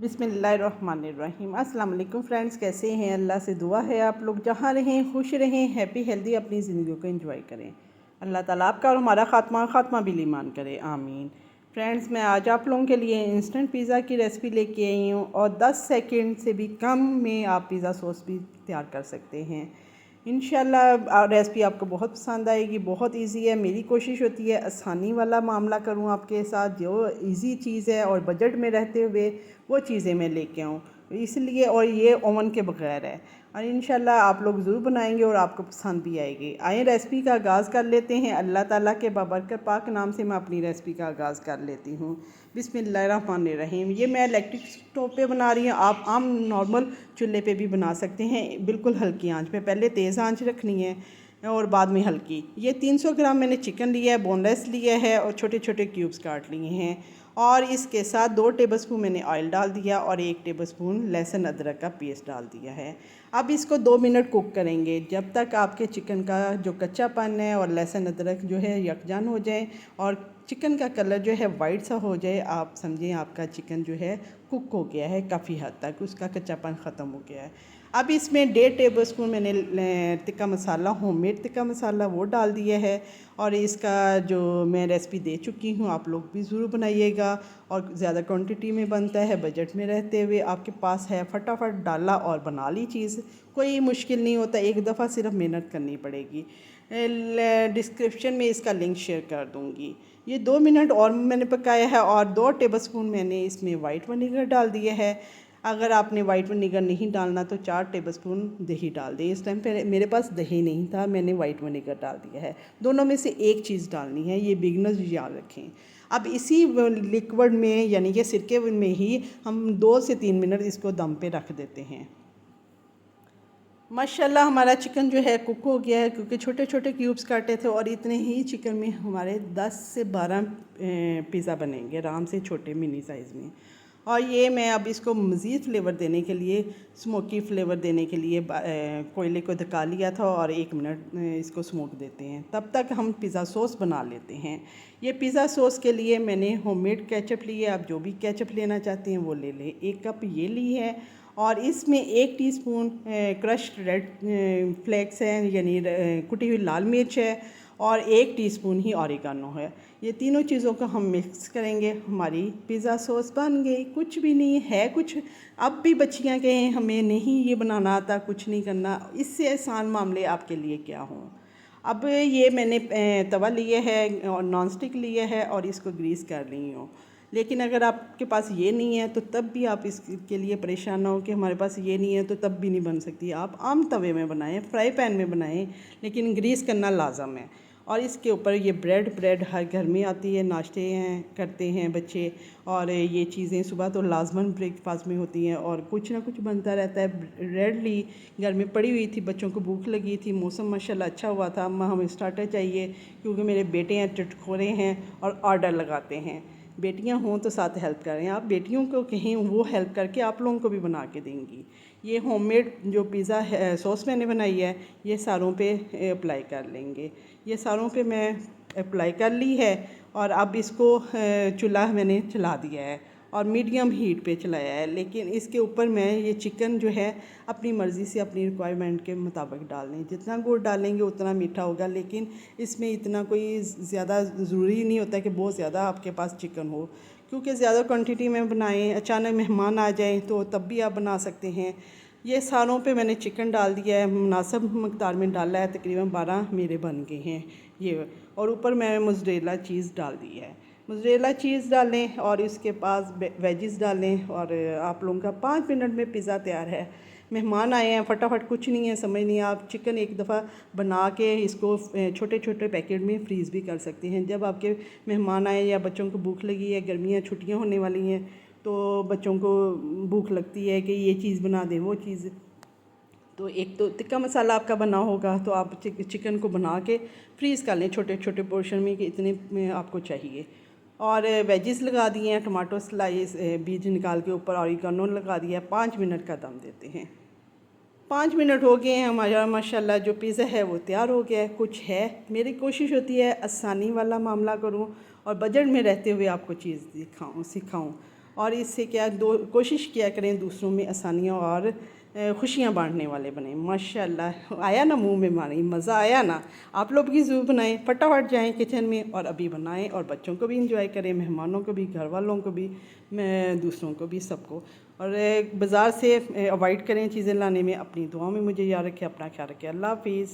बिस्मिल्लाहिर्रहमानिर्रहीम। अस्सलाम वालेकुम फ्रेंड्स, कैसे हैं? अल्लाह से दुआ है आप लोग जहाँ रहें खुश रहें, हैप्पी हेल्दी अपनी ज़िंदगी को एंजॉय करें। अल्लाह ताला आपका और हमारा खात्मा बिल ईमान करे, आमीन। फ्रेंड्स, मैं आज आप लोगों के लिए इंस्टेंट पिज़्ज़ा की रेसिपी लेके आई हूँ और 10 सेकंड से भी कम में आप पिज़्ज़ा सॉस भी तैयार कर सकते हैं। इंशाल्लाह रेसिपी आपको बहुत पसंद आएगी। बहुत इजी है। मेरी कोशिश होती है आसानी वाला मामला करूं आपके साथ, जो इजी चीज़ है और बजट में रहते हुए वो चीज़ें मैं लेके आऊँ, इसलिए। और ये ओवन के बगैर है और इंशाल्लाह आप लोग ज़रूर बनाएंगे और आपको पसंद भी आएगी। आए रेसिपी का आगाज़ कर लेते हैं। अल्लाह ताला के बाबरकत पाक नाम से मैं अपनी रेसिपी का आगाज़ कर लेती हूँ। बिस्मिल्लाहिर्रहमानिर्रहीम। ये मैं इलेक्ट्रिक स्टोव पे बना रही हूँ। आप आम नॉर्मल चूल्हे पे भी बना सकते हैं, बिल्कुल हल्की आंच पे। पहले तेज़ आंच रखनी है और बाद में हल्की। ये 300 ग्राम मैंने चिकन लिया है, बोनलेस लिया है और छोटे छोटे क्यूब्स काट लिए हैं। और इसके साथ 2 टेबलस्पून मैंने ऑयल डाल दिया और 1 टेबलस्पून लहसुन अदरक का पेस्ट डाल दिया है। अब इसको 2 मिनट कुक करेंगे, जब तक आपके चिकन का जो कच्चापन है और लहसुन अदरक जो है यकजान हो जाए और चिकन का कलर जो है वाइट सा हो जाए। आप समझें आपका चिकन जो है कुक हो गया है, काफ़ी हद तक उसका कच्चापन ख़त्म हो गया है। अब इसमें 1.5 टेबलस्पून मैंने टिक्का मसाला, होममेड टिक्का मसाला, वो डाल दिया है। और इसका जो मैं रेसिपी दे चुकी हूँ, आप लोग भी ज़रूर बनाइएगा। और ज़्यादा क्वांटिटी में बनता है, बजट में रहते हुए आपके पास है, फटाफट डाला और बना ली चीज़। कोई मुश्किल नहीं होता, एक दफ़ा सिर्फ मेहनत करनी पड़ेगी। डिस्क्रिप्शन में इसका लिंक शेयर कर दूँगी। ये 2 मिनट और मैंने पकाया है और 2 टेबलस्पून मैंने इसमें वाइट विनेगर डाल दिया है। अगर आपने वाइट विनेगर नहीं डालना तो 4 टेबलस्पून दही डाल दें। इस टाइम पे मेरे पास दही नहीं था, मैंने वाइट विनेगर डाल दिया है। दोनों में से एक चीज़ डालनी है, ये बिगनर्स याद रखें। अब इसी लिक्विड में यानी कि सिरके में ही हम 2 से 3 मिनट इसको दम पे रख देते हैं। माशाल्लाह हमारा चिकन जो है कुक हो गया है, क्योंकि छोटे छोटे क्यूब्स काटे थे और इतने ही चिकन में हमारे 10 से 12 पिज़्ज़ा बनेंगे आराम से, छोटे मिनी साइज़ में। और ये मैं अब इसको मज़ीद फ्लेवर देने के लिए, स्मोकी फ्लेवर देने के लिए कोयले को धका लिया था और 1 मिनट इसको स्मोक देते हैं। तब तक हम पिज़्ज़ा सॉस बना लेते हैं। ये पिज़्ज़ा सॉस के लिए मैंने होममेड केचप ली है, आप जो भी केचप लेना चाहते हैं वो ले लें। 1 कप ये ली है और इसमें 1 टीस्पून क्रश्ड रेड फ्लेक्स है, यानी कुटी हुई लाल मिर्च है और 1 टीस्पून ही ऑरिगानो है। ये तीनों चीज़ों को हम मिक्स करेंगे, हमारी पिज़्ज़ा सॉस बन गई। कुछ भी नहीं है, कुछ अब भी बच्चियाँ कहें हमें नहीं ये बनाना आता, कुछ नहीं करना, इससे आसान मामले आपके लिए क्या हों। अब ये मैंने तवा लिया है और नॉन स्टिक लिया है और इसको ग्रीस कर रही हूँ। लेकिन अगर आपके पास ये नहीं है तो तब भी आप इसके लिए परेशान ना हो कि हमारे पास ये नहीं है तो तब भी नहीं बन सकती। आप आम तवे में बनाएं, फ्राई पैन में बनाएं, लेकिन ग्रीस करना लाजम है। और इसके ऊपर ये ब्रेड हर घर में आती है, नाश्ते हैं करते हैं बच्चे, और ये चीज़ें सुबह तो लाजमन ब्रेकफास्ट में होती हैं और कुछ ना कुछ बनता रहता है। ब्रेड ली, घर में पड़ी हुई थी, बच्चों को भूख लगी थी, मौसम माशाल्लाह अच्छा हुआ था। अम्मा हमें स्टार्टर चाहिए, क्योंकि मेरे बेटे हैं चटखोरे हैं और ऑर्डर लगाते हैं। बेटियां हों तो साथ हेल्प करें, आप बेटियों को कहें वो हेल्प करके आप लोगों को भी बना के देंगी। ये होममेड जो पिज़्ज़ा है सॉस मैंने बनाई है, ये सारों पे अप्लाई कर लेंगे। ये सारों पे मैं अप्लाई कर ली है और अब इसको चूल्हा मैंने चला दिया है और मीडियम हीट पे चलाया है। लेकिन इसके ऊपर मैं ये चिकन जो है अपनी मर्ज़ी से, अपनी रिक्वायरमेंट के मुताबिक डाल लें। जितना गुड़ डालेंगे उतना मीठा होगा, लेकिन इसमें इतना कोई ज़्यादा ज़रूरी नहीं होता कि बहुत ज़्यादा आपके पास चिकन हो, क्योंकि ज़्यादा क्वांटिटी में बनाएं, अचानक मेहमान आ जाएं तो तब भी आप बना सकते हैं। ये सारों पे मैंने चिकन डाल दिया है, मुनासिब मकदार में डाला है, तकरीबन 12 मेरे बन गए हैं ये। और ऊपर मैं मोज़रेला चीज़ डाल दी है। मोज़रेला चीज़ डालें और इसके पास वेजिस डालें और आप लोगों का 5 मिनट में पिज़्ज़ा तैयार है। मेहमान आए हैं, फटाफट कुछ नहीं है, समझ नहीं, आप चिकन एक दफ़ा बना के इसको छोटे छोटे पैकेट में फ्रीज़ भी कर सकते हैं। जब आपके मेहमान आए या बच्चों को भूख लगी है, गर्मियाँ छुट्टियाँ होने वाली हैं, तो बच्चों को भूख लगती है कि ये चीज़ बना दें, वो चीज़। तो एक तो टिक्का मसाला आपका बना होगा, तो आप चिकन को बना के फ्रीज़ कर लें छोटे छोटे पोर्शन में कि इतने में आपको चाहिए। और वेजिस लगा दिए हैं, टमाटो स्लाइस बीज निकाल के ऊपर ऑरिगेनो लगा दिया है। 5 मिनट का दम देते हैं। 5 मिनट हो गए हैं, हमारा माशाल्लाह जो पिज़्ज़ा है वो तैयार हो गया है। कुछ है, मेरी कोशिश होती है आसानी वाला मामला करूं और बजट में रहते हुए आपको चीज़ सिखाऊं। और इससे क्या कोशिश किया करें दूसरों में आसानियाँ और खुशियाँ बांटने वाले बने। माशाल्लाह, आया ना मुंह में पानी, मज़ा आया ना। आप लोग भी ज़रूर बनाएं, फटाफट जाएं किचन में और अभी बनाएं और बच्चों को भी इंजॉय करें, मेहमानों को भी, घर वालों को भी, दूसरों को भी, सबको। और बाज़ार से अवॉइड करें चीज़ें लाने में। अपनी दुआओं में मुझे याद रखें, अपना ख्याल रखें। अल्लाह हाफिज़।